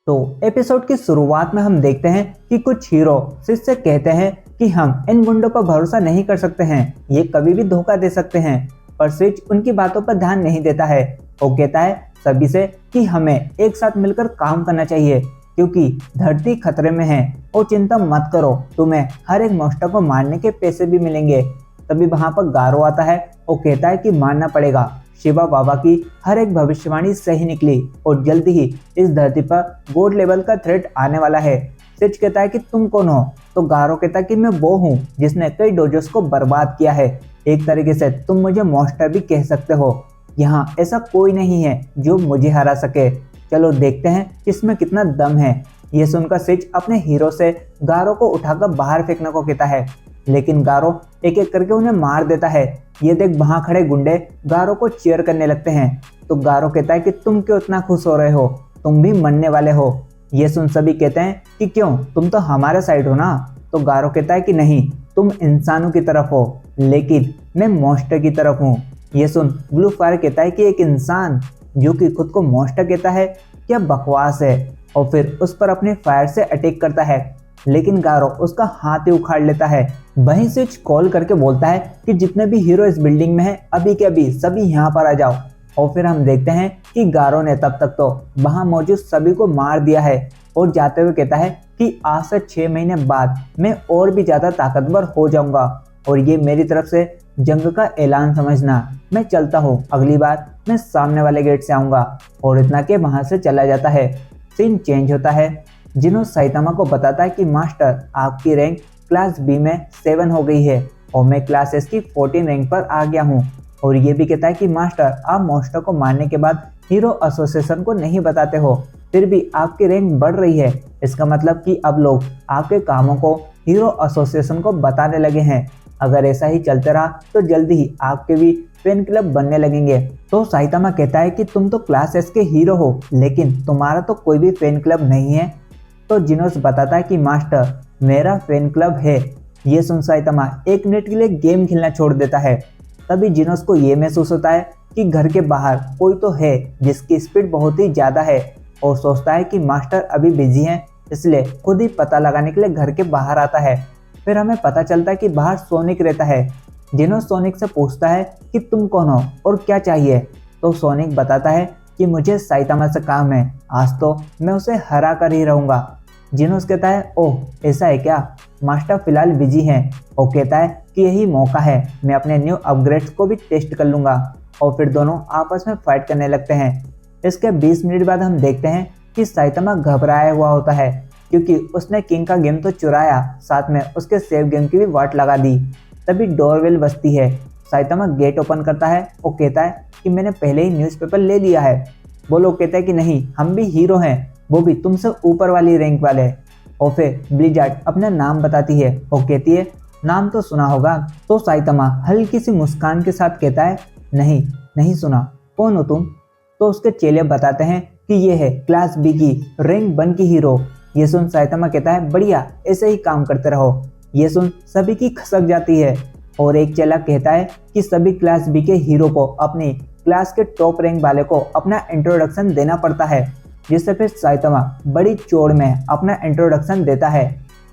तो एपिसोड की शुरुआत में हम देखते हैं कि कुछ हीरो सिच से कहते हैं कि हम इन गुंडों पर भरोसा नहीं कर सकते हैं, ये कभी भी धोखा दे सकते हैं। पर सिच उनकी बातों पर ध्यान नहीं देता है। वो कहता है सभी से कि हमें एक साथ मिलकर काम करना चाहिए क्योंकि धरती खतरे में है। और चिंता मत करो, तुम्हें हर एक मॉन्स्टर को मारने के पैसे भी मिलेंगे। तभी वहां पर गारो आता है। वो कहता है कि मानना पड़ेगा, शिवा बाबा की हर एक भविष्यवाणी सही निकली और जल्दी ही इस धरती पर गॉड लेवल का थ्रेट आने वाला है। सिच कहता है कि तुम कौन हो? तो गारो कहता है कि मैं वो हूँ जिसने कई डोजोस को बर्बाद किया है। एक तरीके से तुम मुझे मॉन्स्टर भी कह सकते हो। यहाँ ऐसा कोई नहीं है जो मुझे हरा सके। चलो देखते हैं इसमें कितना दम है। ये सुनकर सिच अपने हीरो से गारो को उठाकर बाहर फेंकने को कहता है, लेकिन गारो एक एक करके उन्हें मार देता है। ये देख वहां खड़े गुंडे गारो को चीयर करने लगते हैं। तो गारो कहता है कि तुम क्यों इतना खुश हो रहे हो, तुम भी मरने वाले हो। ये सुन सभी कहते हैं कि क्यों, तुम तो हमारे साइड हो ना। तो गारो कहता है कि नहीं, तुम इंसानों की तरफ हो लेकिन मैं मॉन्स्टर की तरफ हूँ। ये सुन ब्लू फायर कहता है कि एक इंसान जो कि खुद को मॉन्स्टर कहता है, क्या बकवास है। और फिर उस पर अपने फायर से अटैक करता है, लेकिन गारो उसका हाथ ही उखाड़ लेता है। वहीं सिच कॉल करके बोलता है कि जितने भी हीरो इस बिल्डिंग में हैं अभी के अभी सभी यहाँ पर आ जाओ। और फिर हम देखते हैं कि गारो ने तब तक तो वहां मौजूद सभी को मार दिया है और जाते हुए कहता है कि आज से 6 महीने बाद मैं और भी ज्यादा ताकतवर हो जाऊंगा और ये मेरी तरफ से जंग का ऐलान समझना। मैं चलता हूँ, अगली बार मैं सामने वाले गेट से आऊंगा। और इतना के वहां से चला जाता है। सीन चेंज होता है। जिनो साइतामा को बताता है कि मास्टर, आपकी रैंक क्लास बी में 7 हो गई है और मैं क्लास एस की 14 रैंक पर आ गया हूँ। और ये भी कहता है कि मास्टर, आप मॉन्स्टर को मारने के बाद हीरो एसोसिएशन को नहीं बताते हो, फिर भी आपकी रैंक बढ़ रही है। इसका मतलब कि अब लोग आपके कामों को हीरो एसोसिएशन को बताने लगे हैं। अगर ऐसा ही चलते रहा तो जल्दी ही आपके भी फैन क्लब बनने लगेंगे। तो साइतामा कहता है कि तुम तो क्लास एस के हीरो हो लेकिन तुम्हारा तो कोई भी फैन क्लब नहीं है। तो जिनोस बताता है कि मास्टर, मेरा फैन क्लब है। ये सुन साइतामा 1 मिनट के लिए गेम खेलना छोड़ देता है। तभी जिनोस को ये महसूस होता है कि घर के बाहर कोई तो है जिसकी स्पीड बहुत ही ज़्यादा है और सोचता है कि मास्टर अभी बिजी हैं, इसलिए खुद ही पता लगाने के लिए घर के बाहर आता है। फिर हमें पता चलता है कि बाहर सोनिक रहता है। जिनोस सोनिक से पूछता है कि तुम कौन हो और क्या चाहिए। तो सोनिक बताता है कि मुझे साइतामा से काम है, आज तो मैं उसे हरा कर ही रहूँगा। जिनोस कहता है, ओह ऐसा है क्या, मास्टर फिलहाल बिजी हैं। और कहता है कि यही मौका है, मैं अपने न्यू अपग्रेड्स को भी टेस्ट कर लूँगा। और फिर दोनों आपस में फाइट करने लगते हैं। इसके 20 मिनट बाद हम देखते हैं कि साइतामा घबराया हुआ होता है क्योंकि उसने किंग का गेम तो चुराया, साथ में उसके सेव गेम की भी वाट लगा दी। तभी डोरबेल बजती है। साइतामा गेट ओपन करता है और कहता है कि मैंने पहले ही न्यूज़पेपर ले लिया है। वो लोग कहते हैं कि नहीं, हम भी हीरो हैं, वो भी तुमसे ऊपर वाली रैंक वाले। और फिर ब्लिजार्ड अपना नाम बताती है और कहती है, नाम तो सुना होगा। तो साइतामा हल्की सी मुस्कान के साथ कहता है, नहीं नहीं सुना, कौन हो तुम? तो उसके चेले बताते हैं कि ये है क्लास बी की रैंक 1 की हीरो। ये सुन साइतामा कहता है, बढ़िया, ऐसे ही काम करते रहो। ये सुन सभी की खसक जाती है और एक चेला कहता है कि सभी क्लास बी के हीरो को अपनी क्लास के टॉप रैंक वाले को अपना इंट्रोडक्शन देना पड़ता है, जिससे फिर साइतामा बड़ी चौड़ में अपना इंट्रोडक्शन देता है।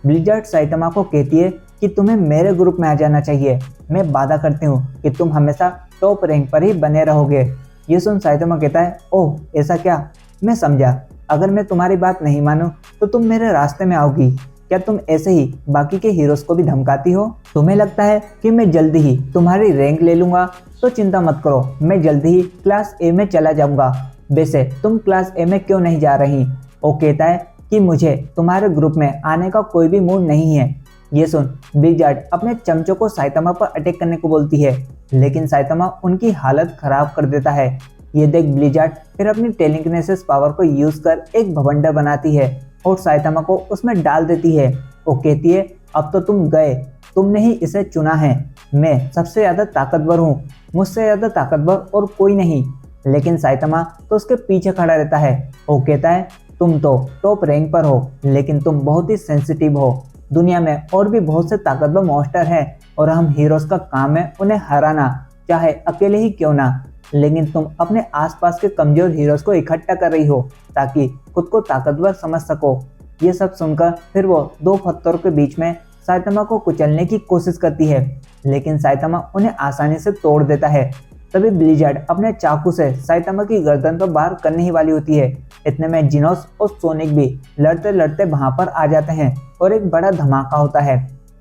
ब्लिजार्ड साइतामा को कहती है कि तुम्हें मेरे ग्रुप में आ जाना चाहिए, मैं वादा करती हूँ कि तुम हमेशा टॉप रैंक पर ही बने रहोगे। ये सुन साइतामा कहता है, ओह ऐसा क्या, मैं समझा, अगर मैं तुम्हारी बात नहीं मानूं तो तुम मेरे रास्ते में आओगी। क्या तुम ऐसे ही बाकी के हीरोज को भी धमकाती हो? तुम्हें लगता है कि मैं जल्दी ही तुम्हारी रैंक ले लूंगा? तो चिंता मत करो, मैं जल्दी ही क्लास ए में चला जाऊंगा। वैसे तुम क्लास ए में क्यों नहीं जा रही? वो कहता है कि मुझे तुम्हारे ग्रुप में आने का कोई भी मूड नहीं है। ये सुन ब्लिजार्ड अपने चमचों को साइतामा पर अटैक करने को बोलती है, लेकिन साइतामा उनकी हालत खराब कर देता है। ये देख ब्लिजार्ड फिर अपनी टेलीकिनेसिस पावर को यूज कर एक भवंडर बनाती है और साइतामा को उसमें डाल देती है। वो कहती है, अब तो तुम गए, तुमने ही इसे चुना है, मैं सबसे ज़्यादा ताकतवर हूँ, मुझसे ज़्यादा ताकतवर और कोई नहीं। लेकिन साइतामा तो उसके पीछे खड़ा रहता है। वो कहता है, तुम तो टॉप रैंक पर हो लेकिन तुम बहुत ही सेंसिटिव हो, दुनिया में और भी बहुत से ताकतवर मॉन्स्टर हैं और हम हीरोज का काम है उन्हें हराना, चाहे अकेले ही क्यों ना। लेकिन तुम अपने आसपास के कमजोर हीरोज को इकट्ठा कर रही हो ताकि खुद को ताकतवर समझ सको। ये सब सुनकर फिर वो दो पत्थरों के बीच में साइतामा को कुचलने की कोशिश करती है, लेकिन साइतामा उन्हें आसानी से तोड़ देता है। तभी ब्लिजार्ड अपने चाकू से साइतामा की गर्दन पर वार करने ही वाली होती है। इतने में जिनोस और सोनिक भी लड़ते लड़ते वहां पर आ जाते हैं और एक बड़ा धमाका होता है।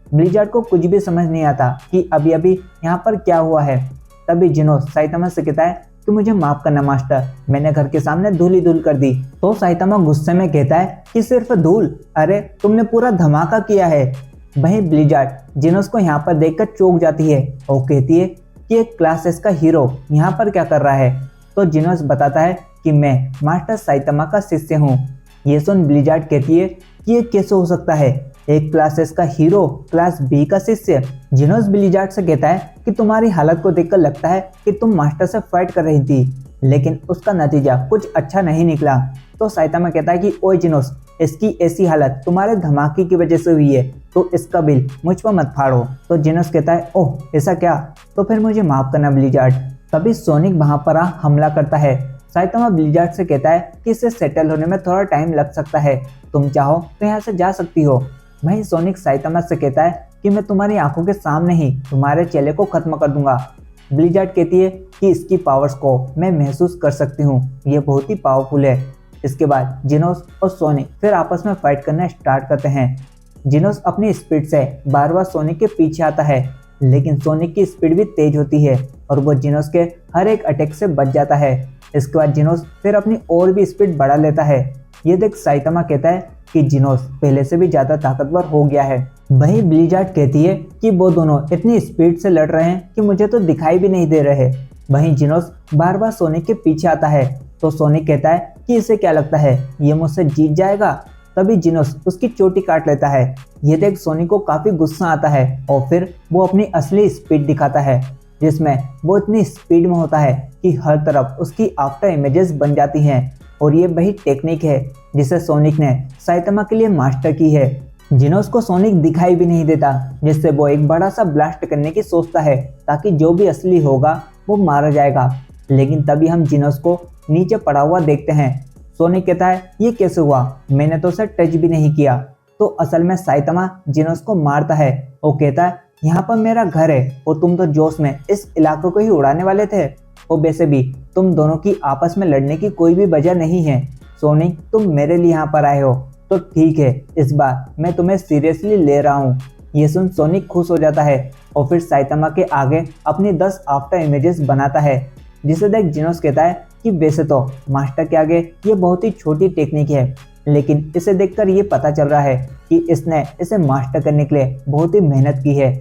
ब्लिजार्ड को कुछ भी समझ नहीं आता कि अभी अभी यहाँ पर क्या हुआ है। तभी जिनोस साइतामा से कहता है कि मुझे माफ करना मास्टर, मैंने घर के सामने धूल ही धूल कर दी। तो साइतामा गुस्से में कहता है कि सिर्फ धूल, अरे तुमने पूरा धमाका किया है। वहीं ब्लिजार्ड जिनोस को यहाँ पर देखकर चौंक जाती है और कहती है कि एक क्लास एस का हीरो यहाँ पर क्या कर रहा है। तो जिनोस बताता है कि मैं मास्टर साइतामा का शिष्य हूँ। ये सुन ब्लिजार्ड कहती है कि ये कैसे हो सकता है, एक क्लास एस का हीरो क्लास बी का शिष्य। जिनोस ब्लिजार्ड से कहता है कि तुम्हारी हालत को देखकर लगता है कि तुम मास्टर से फाइट कर रही थी, लेकिन उसका नतीजा कुछ अच्छा नहीं निकला। तो साइतामा कहता है कि ओए जिनोस, इसकी ऐसी हालत तुम्हारे धमाके की वजह से हुई है, तो इसका बिल मुझ पर मत फाड़ो। तो जिनोस कहता है ओह ऐसा क्या, तो फिर मुझे माफ करना ब्लिजार्ड। तभी सोनिक वहां पर हमला करता है। साइतामा ब्लिजार्ड से कहता है कि इसे सेटल होने में थोड़ा टाइम लग सकता है, तुम चाहो तो यहाँ से जा सकती हो। वहीं सोनिक साइतामा से कहता है कि मैं तुम्हारी आंखों के सामने ही तुम्हारे चेले को खत्म कर दूंगा। ब्लिजार्ड कहती है कि इसकी पावर्स को मैं महसूस कर सकती हूँ, ये बहुत ही पावरफुल है। इसके बाद जिनोस और सोनिक फिर आपस में फाइट करना स्टार्ट करते हैं। जिनोस अपनी स्पीड से बार बार सोनिक के पीछे आता है, लेकिन सोनिक की स्पीड भी तेज होती है और वो जिनोस के हर एक अटैक से बच जाता है। इसके बाद जिनोस फिर अपनी और भी स्पीड बढ़ा लेता है। ये देख साइतामा कहता है कि जिनोस पहले से भी ज्यादा ताकतवर हो गया है। वहीं ब्लिजार्ड कहती है कि वो दोनों इतनी स्पीड से लड़ रहे हैं कि मुझे तो दिखाई भी नहीं दे रहे। वहीं जिनोस बार बार सोनिक के पीछे आता है। तो सोनिक कहता है कि इसे क्या लगता है ये मुझसे जीत जाएगा। तभी जिनोस उसकी चोटी काट लेता है। ये देख सोनिक को काफी गुस्सा आता है और फिर वो अपनी असली स्पीड दिखाता है, जिसमें वो इतनी स्पीड में होता है कि हर तरफ उसकी आफ्टर इमेजेस बन जाती हैं। और ये वही टेक्निक है जिसे सोनिक ने साइतामा के लिए मास्टर की है। जिनोस को सोनिक दिखाई भी नहीं देता, जिससे वो एक बड़ा सा ब्लास्ट करने की सोचता है ताकि जो भी असली होगा वो मारा जाएगा। लेकिन तभी हम जिनोस को नीचे पड़ा हुआ देखते हैं। सोनिक कहता है ये कैसे हुआ, मैंने तो उसे टच भी नहीं किया। तो असल में साइतामा जिनोस को मारता है और कहता है यहाँ पर मेरा घर है और तुम तो जोश में इस इलाके को ही उड़ाने वाले थे। और वैसे भी तुम दोनों की आपस में लड़ने की कोई भी वजह नहीं है। सोनिक तुम मेरे लिए यहाँ पर आए हो तो ठीक है, इस बार मैं तुम्हें सीरियसली ले रहा हूँ। ये सुन सोनिक खुश हो जाता है और फिर साइतामा के आगे अपनी 10 आफ्टर इमेजेस बनाता है, जिसे देख जिनोस कहता है कि वैसे तो मास्टर के आगे ये बहुत ही छोटी टेक्निक है, लेकिन इसे देखकर ये पता चल रहा है कि इसने इसे मास्टर करने के लिए बहुत ही मेहनत की है।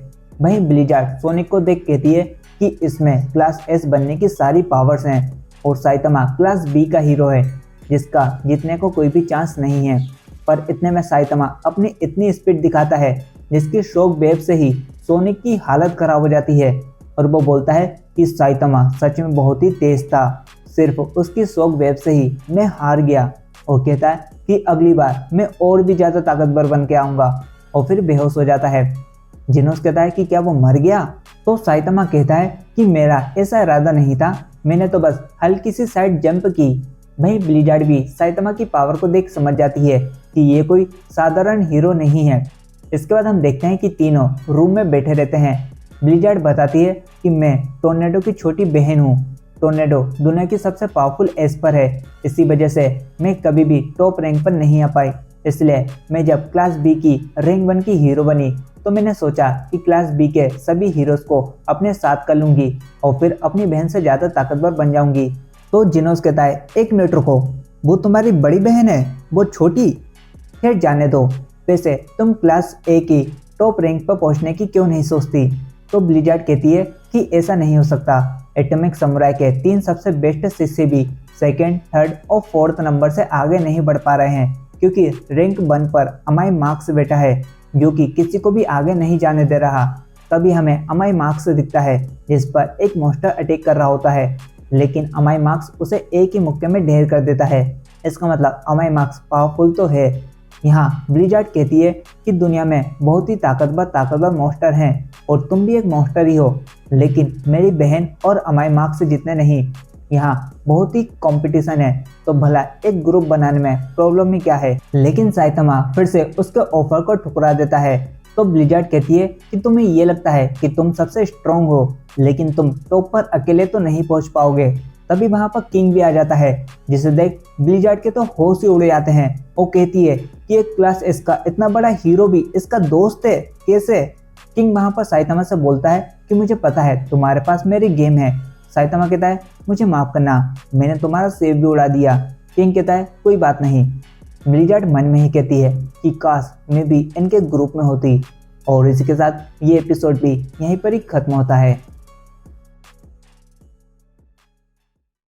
वहीं ब्लिजार्ड सोनिक को देख कहती है कि इसमें क्लास एस बनने की सारी पावर्स हैं और साइतामा क्लास बी का हीरो है जिसका जीतने को कोई भी चांस नहीं है। पर इतने में साइतामा अपनी इतनी स्पीड दिखाता है जिसकी शॉक वेव से ही सोनिक की हालत खराब हो जाती है और वो बोलता है कि साइतामा सच में बहुत ही तेज था, सिर्फ उसकी शॉक वेव से ही मैं हार गया। और कहता है कि अगली बार मैं और भी ज़्यादा ताकतवर बन के आऊँगा और फिर बेहोश हो जाता है। जिनोस कहता है कि क्या वो मर गया। तो साइतामा कहता है कि मेरा ऐसा इरादा नहीं था, मैंने तो बस हल्की सी साइड जंप की। वहीं ब्लिजार्ड भी साइतामा की पावर को देख समझ जाती है कि ये कोई साधारण हीरो नहीं है। इसके बाद हम देखते हैं कि तीनों रूम में बैठे रहते हैं। ब्लिजार्ड बताती है कि मैं टोर्नेडो की छोटी बहन हूँ। टोर्नेडो दुनिया की सबसे पावरफुल एस्पर है, इसी वजह से मैं कभी भी टॉप रैंक पर नहीं आ पाई। इसलिए मैं जब क्लास बी की रैंक 1 की हीरो बनी तो मैंने सोचा कि क्लास बी के सभी हीरोज को अपने साथ कर लूंगी और फिर अपनी बहन से ज़्यादा ताकतवर बन जाऊंगी। तो जिनोस कहता है एक मिनट रुको, वो तुम्हारी बड़ी बहन है, वो छोटी? खैर जाने दो, वैसे तुम क्लास ए की टॉप रैंक पर पहुंचने की क्यों नहीं सोचती? तो ब्लिजार्ड कहती है कि ऐसा नहीं हो सकता। एटॉमिक समुराई के 3 सबसे बेस्ट शिष्य भी 2nd, 3rd और 4th नंबर से आगे नहीं बढ़ पा रहे हैं क्योंकि रैंक 1 पर अमाई मार्क्स बैठा है जो कि किसी को भी आगे नहीं जाने दे रहा। तभी हमें अमाई मार्क्स दिखता है जिस पर एक मॉन्स्टर अटैक कर रहा होता है, लेकिन अमाई मार्क्स उसे एक ही मुक्के में ढेर कर देता है। इसका मतलब अमाई मार्क्स पावरफुल तो है। यहाँ ब्लिजार्ड कहती है कि दुनिया में बहुत ही ताकतवर मॉन्स्टर हैं और तुम भी एक मॉन्स्टर ही हो, लेकिन मेरी बहन और अमाई मार्क्स से जितने नहीं। यहाँ बहुत ही कंपटीशन है, तो भला एक ग्रुप बनाने में प्रॉब्लम ही क्या है। लेकिन साइतामा फिर से उसके ऑफर को ठुकरा देता है। तो ब्लिजार्ड कहती है कि तुम्हें ये लगता है कि तुम सबसे स्ट्रांग हो, लेकिन तुम टॉप पर अकेले तो नहीं पहुंच पाओगे। तभी वहां पर किंग भी आ जाता है, जिसे देख ब्लिजार्ड के तो होश ही उड़ जाते हैं। वो कहती है कि एक क्लास एस का इतना बड़ा हीरो भी इसका दोस्त है, कैसे। किंग वहां पर साइतामा से बोलता है कि मुझे पता है तुम्हारे पास मेरी गेम है। साइतामा कहता है मुझे माफ करना, मैंने तुम्हारा सेव भी उड़ा दिया। किंग कहता है कोई बात नहीं। ब्लिजार्ड मन में ही कहती है कि काश मैं भी इनके ग्रुप में होती। और इसी के साथ ये एपिसोड भी यहीं पर ही खत्म होता है।